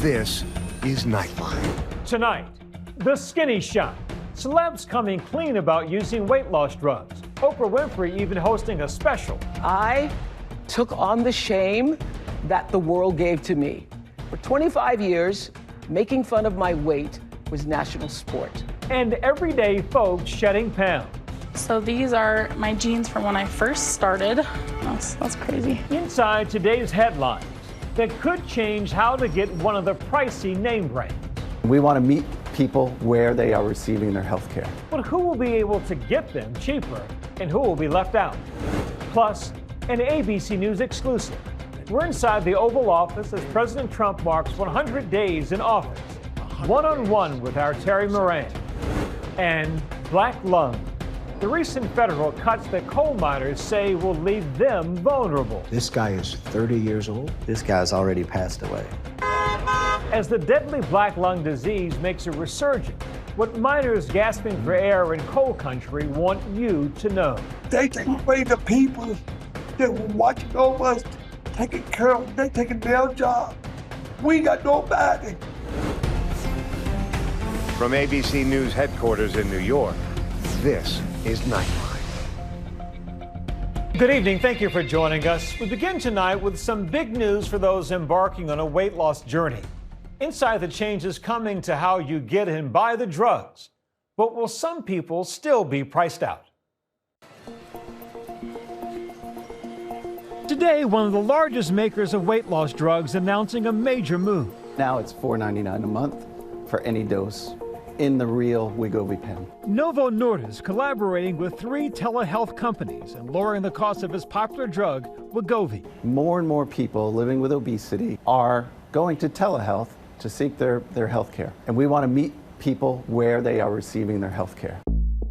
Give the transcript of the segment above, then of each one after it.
This is Nightline. Tonight, the skinny shot. Celebs coming clean about using weight loss drugs. Oprah Winfrey even hosting a special. I took on the shame that the world gave to me. For 25 years, making fun of my weight was national sport. And everyday folks shedding pounds. So these are my jeans from when I first started. That's crazy. Inside today's headlines that could change how to get one of the pricey name brands. We want to meet people where they are receiving their health care. But who will be able to get them cheaper and who will be left out? Plus, an ABC News exclusive. We're inside the Oval Office as President Trump marks 100 days in office. One-on-one with our Terry Moran. And black lung. The recent federal cuts that coal miners say will leave them vulnerable. This guy is 30 years old. This guy's already passed away. As the deadly black lung disease makes a resurgence, what miners gasping for air in coal country want you to know. They take away the people that were watching over us, taking care of them, they taking their job. We got nobody. From ABC News headquarters in New York, this is Nightline. Good evening. Thank you for joining us. We begin tonight with some big news for those embarking on a weight loss journey. Inside, the changes coming to how you get and buy the drugs. But will some people still be priced out? Today, one of the largest makers of weight loss drugs announcing a major move. Now it's $4.99 a month for any dose in the real Wegovy pen. Novo Nordisk collaborating with 3 telehealth companies and lowering the cost of its popular drug, Wegovy. More and more people living with obesity are going to telehealth to seek their health care. And we want to meet people where they are receiving their health care.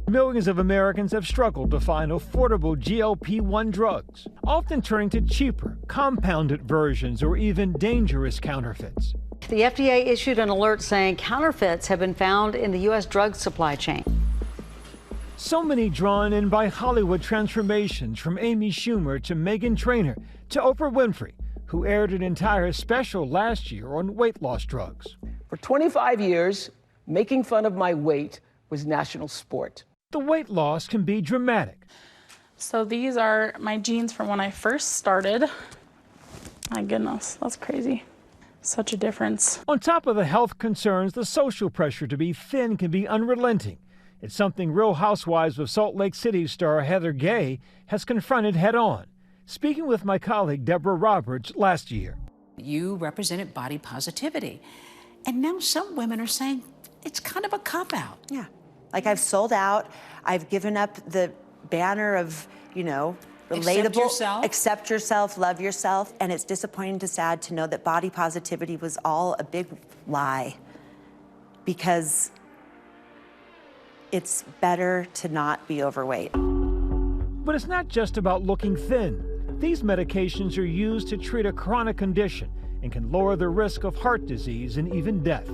Millions of Americans have struggled to find affordable GLP-1 drugs, often turning to cheaper, compounded versions or even dangerous counterfeits. The FDA issued an alert saying counterfeits have been found in the U.S. drug supply chain. So many drawn in by Hollywood transformations, from Amy Schumer to Meghan Trainor to Oprah Winfrey, who aired an entire special last year on weight loss drugs. For 25 years, making fun of my weight was national sport. The weight loss can be dramatic. So these are my jeans from when I first started. My goodness, that's crazy. Such a difference. On top of the health concerns, the social pressure to be thin can be unrelenting. It's something Real Housewives of Salt Lake City star Heather Gay has confronted head-on, speaking with my colleague Deborah Roberts last year. You represented body positivity, and now some women are saying it's kind of a cop-out. Yeah, like I've sold out, I've given up the banner of, relatable, accept yourself, love yourself, and it's disappointing to sad to know that body positivity was all a big lie, because it's better to not be overweight. But it's not just about looking thin. These medications are used to treat a chronic condition and can lower the risk of heart disease and even death.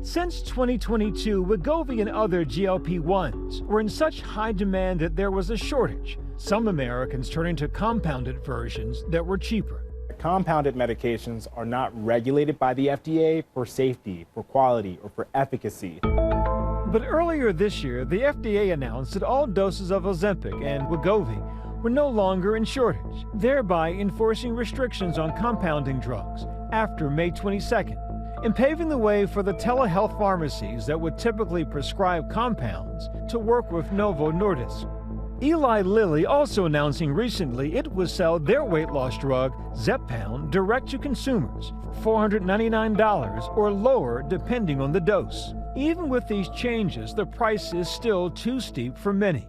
Since 2022, Wegovy and other GLP-1s were in such high demand that there was a shortage, some Americans turning to compounded versions that were cheaper. Compounded medications are not regulated by the FDA for safety, for quality, or for efficacy. But earlier this year, the FDA announced that all doses of Ozempic and Wegovy were no longer in shortage, thereby enforcing restrictions on compounding drugs after May 22nd. And paving the way for the telehealth pharmacies that would typically prescribe compounds to work with Novo Nordisk. Eli Lilly also announcing recently it would sell their weight loss drug, Zepbound, direct to consumers for $499 or lower depending on the dose. Even with these changes, the price is still too steep for many.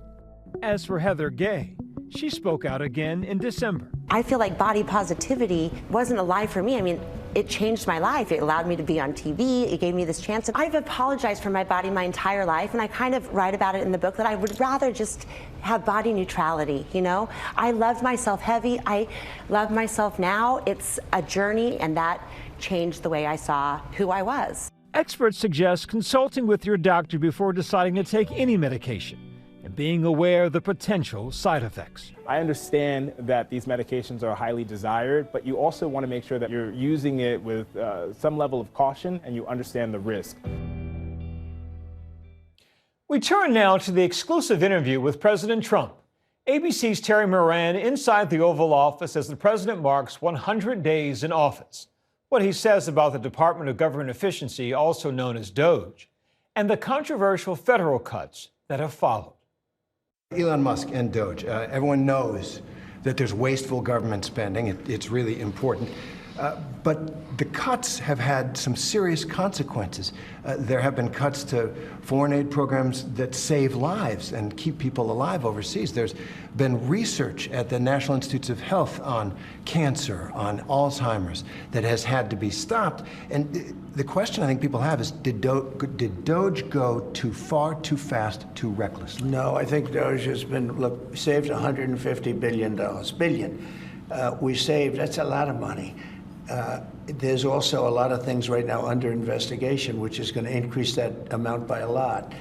As for Heather Gay, she spoke out again in December. I feel like body positivity wasn't a lie for me. I mean, it changed my life. It allowed me to be on TV. It gave me this chance. I've apologized for my body my entire life, and I kind of write about it in the book that I would rather just have body neutrality, I loved myself heavy. I love myself now. It's a journey, and that changed the way I saw who I was. Experts suggest consulting with your doctor before deciding to take any medication and being aware of the potential side effects. I understand that these medications are highly desired, but you also want to make sure that you're using it with some level of caution and you understand the risk. We turn now to the exclusive interview with President Trump. ABC's Terry Moran inside the Oval Office as the president marks 100 days in office. What he says about the Department of Government Efficiency, also known as DOGE, and the controversial federal cuts that have followed. Elon Musk and DOGE, everyone knows that there's wasteful government spending. It's really important. But the cuts have had some serious consequences. There have been cuts to foreign aid programs that save lives and keep people alive overseas. There's been research at the National Institutes of Health on cancer, on Alzheimer's, that has had to be stopped. And the question I think people have is, did DOGE go too far, too fast, too reckless? No, I think DOGE has been, look, saved $150 billion. We saved, that's a lot of money. There's also a lot of things right now under investigation, which is going to increase that amount by a lot.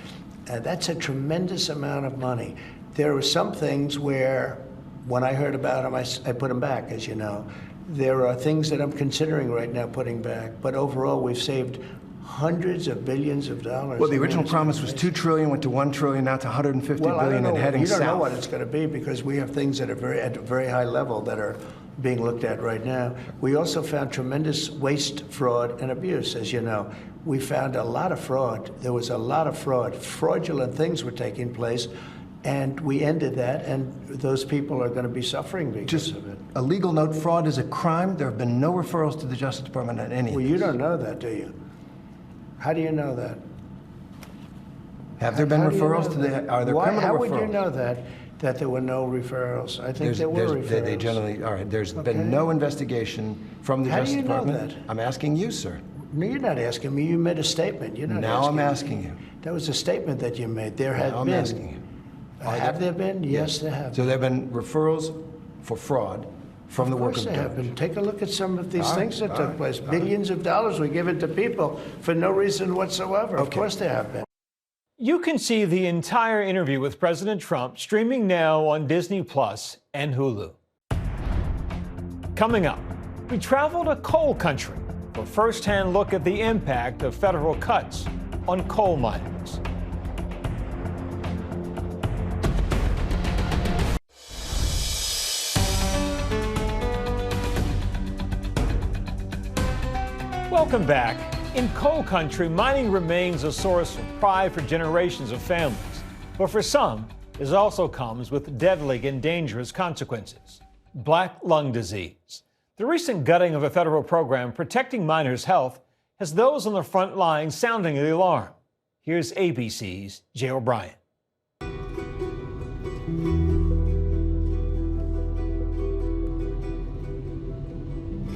That's a tremendous amount of money. There were some things where, when I heard about them, I put them back, as you know. There are things that I'm considering right now putting back, but overall we've saved hundreds of billions of dollars. Well, the original promise was $2 trillion, went to $1 trillion, now to $150 billion and heading south. You don't know what it's going to be because we have things that are at a very high level that are being looked at right now. We also found tremendous waste, fraud, and abuse, as you know. We found a lot of fraud. There was a lot of fraud. Fraudulent things were taking place, and we ended that, and those people are going to be suffering because of it. A legal note, fraud is a crime. There have been no referrals to the Justice Department on any of Well, this. you don't know that, do you? How do you know that? Have there been referrals to the, are there criminal referrals? How would you know that there were no referrals? I think there were referrals. They generally, all right, there's been no investigation from the Justice Department. How do you know that? I'm asking you, sir. No, you're not asking me. You made a statement. You're not now asking I'm asking you. That was a statement that you made. There have been. I'm asking you. Have there been? Yes, there have. So there have been referrals for fraud from the work of there have been. Take a look at some of these things that took place. Billions of dollars were given to people for no reason whatsoever. Of course there have been. You can see the entire interview with President Trump streaming now on Disney Plus and Hulu. Coming up, we travel to coal country for a first-hand look at the impact of federal cuts on coal miners. Welcome back. In coal country, mining remains a source of pride for generations of families. But for some, it also comes with deadly and dangerous consequences. Black lung disease. The recent gutting of a federal program protecting miners' health has those on the front line sounding the alarm. Here's ABC's Jay O'Brien.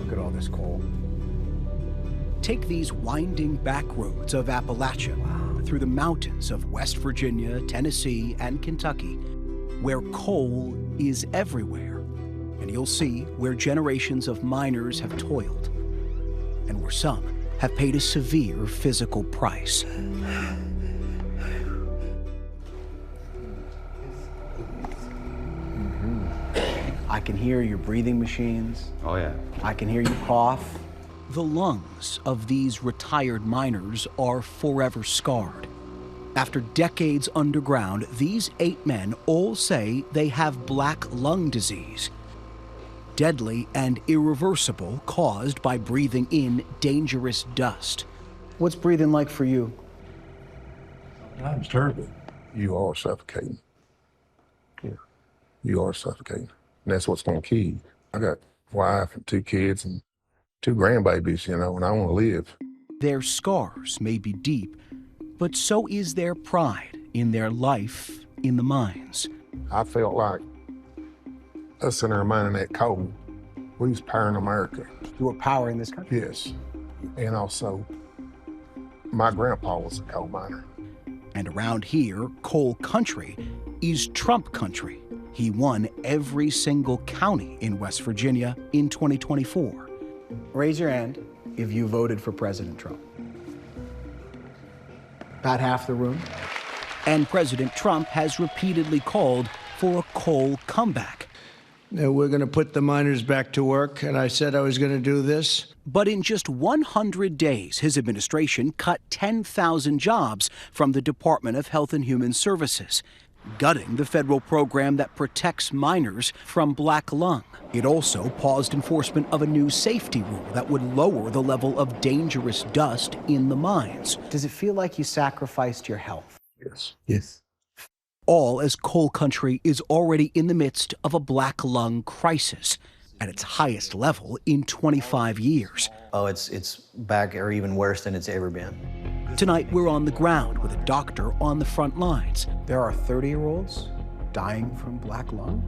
Look at all this coal. Take these winding back roads of Appalachia through the mountains of West Virginia, Tennessee, and Kentucky, where coal is everywhere. And you'll see where generations of miners have toiled, and where some have paid a severe physical price. I can hear your breathing machines. Oh, yeah. I can hear you cough. The lungs of these retired miners are forever scarred. After decades underground, these 8 men all say they have black lung disease, deadly and irreversible, caused by breathing in dangerous dust. What's breathing like for you? It's terrible. You are suffocating. Yeah. You are suffocating. And that's what's going to kill you. I got a wife and 2 kids and 2 grandbabies, you know, and I want to live. Their scars may be deep, but so is their pride in their life in the mines. I felt like us in there mining that coal, we was powering America. You were powering this country? Yes. And also, my grandpa was a coal miner. And around here, coal country is Trump country. He won every single county in West Virginia in 2024. Raise your hand if you voted for President Trump. About half the room. And President Trump has repeatedly called for a coal comeback. We're going to put the miners back to work, and I said I was going to do this. But in just 100 days, his administration cut 10,000 jobs from the Department of Health and Human Services, gutting the federal program that protects miners from black lung. It also paused enforcement of a new safety rule that would lower the level of dangerous dust in the mines. Does it feel like you sacrificed your health? Yes. Yes. All as coal country is already in the midst of a black lung crisis at its highest level in 25 years. Oh, it's back or even worse than it's ever been. Tonight, we're on the ground with a doctor on the front lines. There are 30-year-olds dying from black lung?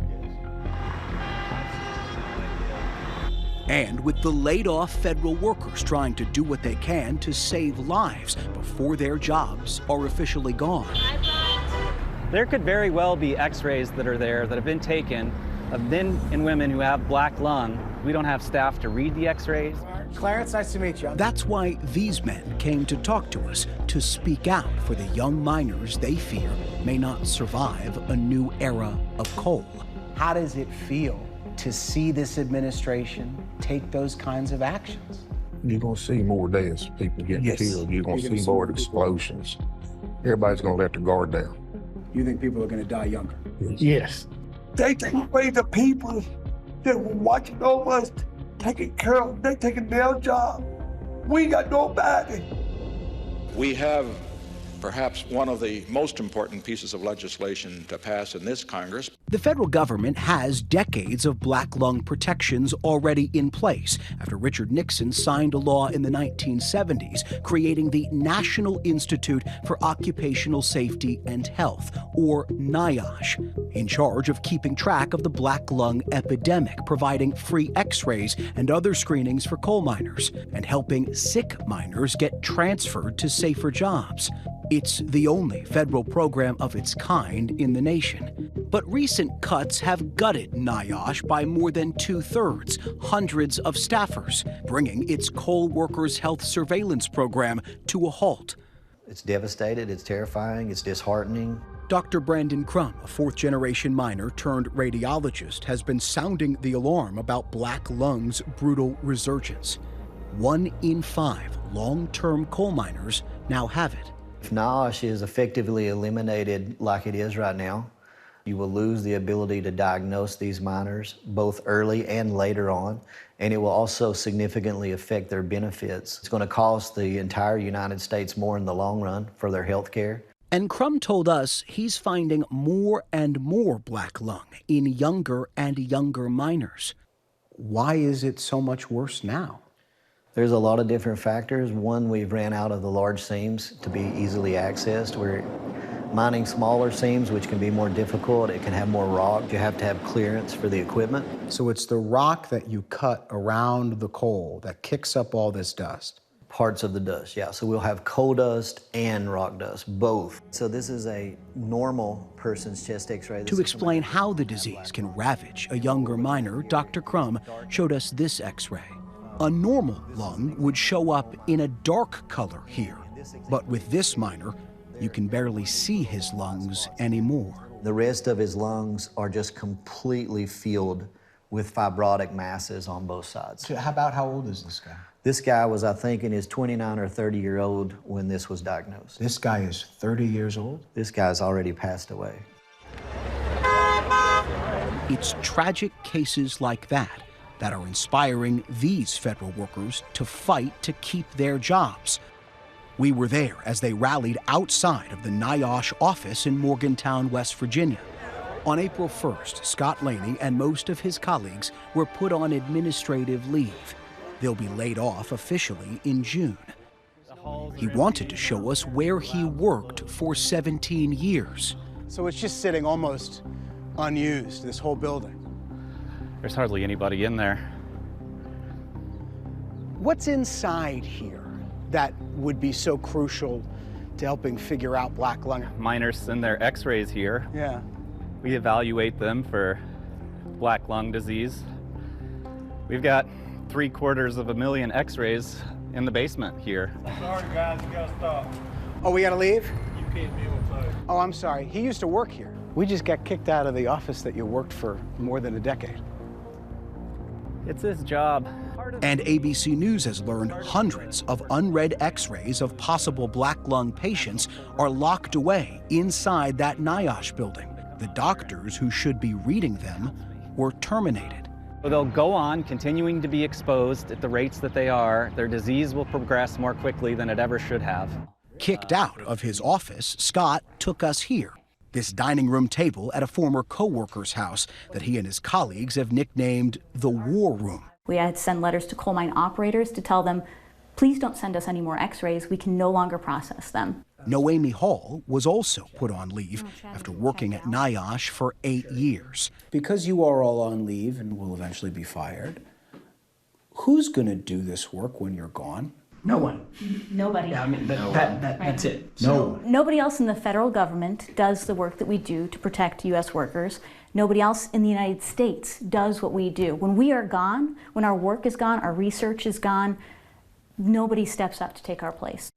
And with the laid-off federal workers trying to do what they can to save lives before their jobs are officially gone. There could very well be x-rays that are there that have been taken of men and women who have black lung. We don't have staff to read the x-rays. Clarence, nice to meet you. That's why these men came to talk to us, to speak out for the young miners they fear may not survive a new era of coal. How does it feel to see this administration take those kinds of actions? You're going to see more deaths, people getting killed. You're going to see more explosions. Everybody's going to let their guard down. You think people are going to die younger? Yes. They take away the people that were watching over us, taking care of them. They taking their job. We got nobody. We have perhaps one of the most important pieces of legislation to pass in this Congress. The federal government has decades of black lung protections already in place after Richard Nixon signed a law in the 1970s creating the National Institute for Occupational Safety and Health, or NIOSH, in charge of keeping track of the black lung epidemic, providing free x-rays and other screenings for coal miners, and helping sick miners get transferred to safer jobs. It's the only federal program of its kind in the nation. But recent cuts have gutted NIOSH by more than 2/3, hundreds of staffers, bringing its coal workers' health surveillance program to a halt. It's devastated, it's terrifying, it's disheartening. Dr. Brandon Crum, a fourth-generation miner turned radiologist, has been sounding the alarm about black lung's brutal resurgence. 1 in 5 long-term coal miners now have it. If NIOSH is effectively eliminated like it is right now, you will lose the ability to diagnose these miners both early and later on, and it will also significantly affect their benefits. It's going to cost the entire United States more in the long run for their health care. And Crum told us he's finding more and more black lung in younger and younger miners. Why is it so much worse now? There's a lot of different factors. One, we've ran out of the large seams to be easily accessed. We're mining smaller seams, which can be more difficult. It can have more rock. You have to have clearance for the equipment. So it's the rock that you cut around the coal that kicks up all this dust? Parts of the dust, yeah. So we'll have coal dust and rock dust, both. So this is a normal person's chest x-ray. To explain how the disease can ravage a younger miner, Dr. Crum showed us this x-ray. A normal lung would show up in a dark color here, but with this miner, you can barely see his lungs anymore. The rest of his lungs are just completely filled with fibrotic masses on both sides. So how old is this guy? This guy was, I think, in his 29 or 30-year-old when this was diagnosed. This guy is 30 years old? This guy's already passed away. It's tragic cases like that are inspiring these federal workers to fight to keep their jobs. We were there as they rallied outside of the NIOSH office in Morgantown, West Virginia. On April 1st, Scott Laney and most of his colleagues were put on administrative leave. They'll be laid off officially in June. He wanted to show us where he worked for 17 years. So it's just sitting almost unused, this whole building. There's hardly anybody in there. What's inside here that would be so crucial to helping figure out black lung? Miners send their x-rays here. Yeah. We evaluate them for black lung disease. We've got 750,000 x-rays in the basement here. Sorry guys, you gotta stop. Oh, we gotta leave? You can't be with us. Oh, I'm sorry. He used to work here. We just got kicked out of the office that you worked for more than a decade. It's his job. And ABC News has learned hundreds of unread x-rays of possible black lung patients are locked away inside that NIOSH building. The doctors who should be reading them were terminated. They'll go on continuing to be exposed at the rates that they are. Their disease will progress more quickly than it ever should have. Kicked out of his office, Scott took us here, this dining room table at a former co-worker's house that he and his colleagues have nicknamed the War Room. We had to send letters to coal mine operators to tell them, please don't send us any more x-rays. We can no longer process them. Noemi Hall was also put on leave after working at NIOSH for 8 years. Because you are all on leave and will eventually be fired, who's going to do this work when you're gone? No one. Nobody. Yeah, I mean, that's it. No. Nobody else in the federal government does the work that we do to protect U.S. workers. Nobody else in the United States does what we do. When we are gone, when our work is gone, our research is gone, nobody steps up to take our place.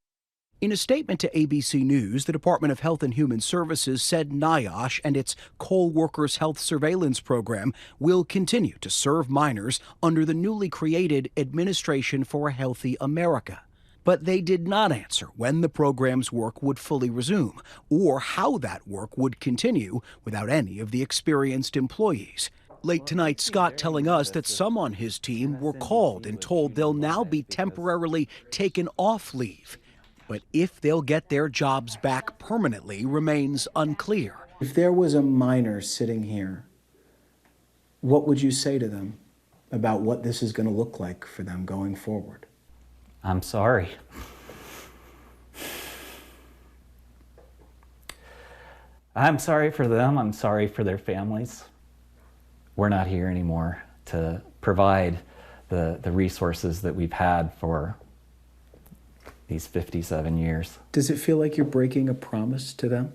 In a statement to ABC News, the Department of Health and Human Services said NIOSH and its Coal Workers Health Surveillance Program will continue to serve miners under the newly created Administration for a Healthy America. But they did not answer when the program's work would fully resume or how that work would continue without any of the experienced employees. Late tonight, Scott telling us that some on his team were called and told they'll now be temporarily taken off leave. But if they'll get their jobs back permanently remains unclear. If there was a miner sitting here, what would you say to them about what this is going to look like for them going forward? I'm sorry. I'm sorry for them. I'm sorry for their families. We're not here anymore to provide the resources that we've had for these 57 years. Does it feel like you're breaking a promise to them?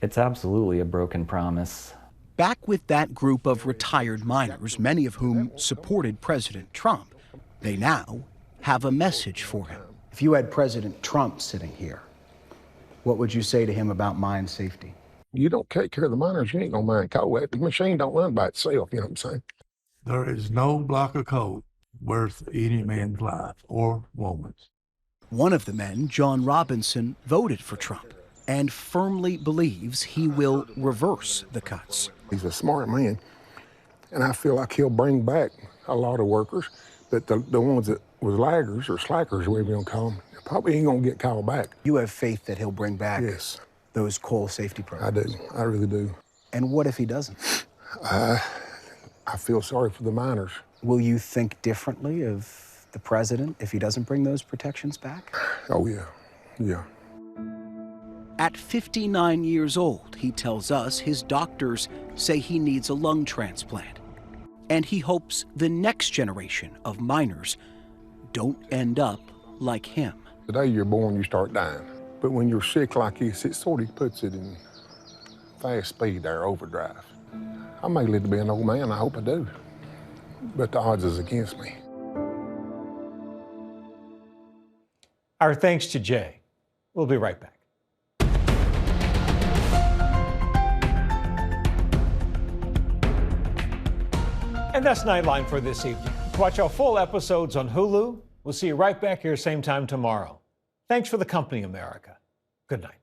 It's absolutely a broken promise. Back with that group of retired miners, many of whom supported President Trump, they now have a message for him. If you had President Trump sitting here, what would you say to him about mine safety? You don't take care of the miners, you ain't gonna mine coal. The machine don't run by itself, you know what I'm saying? There is no block of coal worth any man's life or woman's. One of the men, John Robinson, voted for Trump and firmly believes he will reverse the cuts. He's a smart man, and I feel like he'll bring back a lot of workers, but the ones that was laggers or slackers, whatever you want to call them, probably ain't gonna get called back. You have faith that he'll bring back yes. those coal safety programs? I do, I really do. And what if he doesn't? I feel sorry for the miners. Will you think differently of the president if he doesn't bring those protections back? Oh, yeah. Yeah. At 59 years old, he tells us his doctors say he needs a lung transplant. And he hopes the next generation of miners don't end up like him. The day you're born, you start dying. But when you're sick like this, it sort of puts it in fast speed there, overdrive. I may live to be an old man, I hope I do. But the odds is against me. Our thanks to Jay. We'll be right back. And that's Nightline for this evening. Watch our full episodes on Hulu. We'll see you right back here same time tomorrow. Thanks for the company, America. Good night.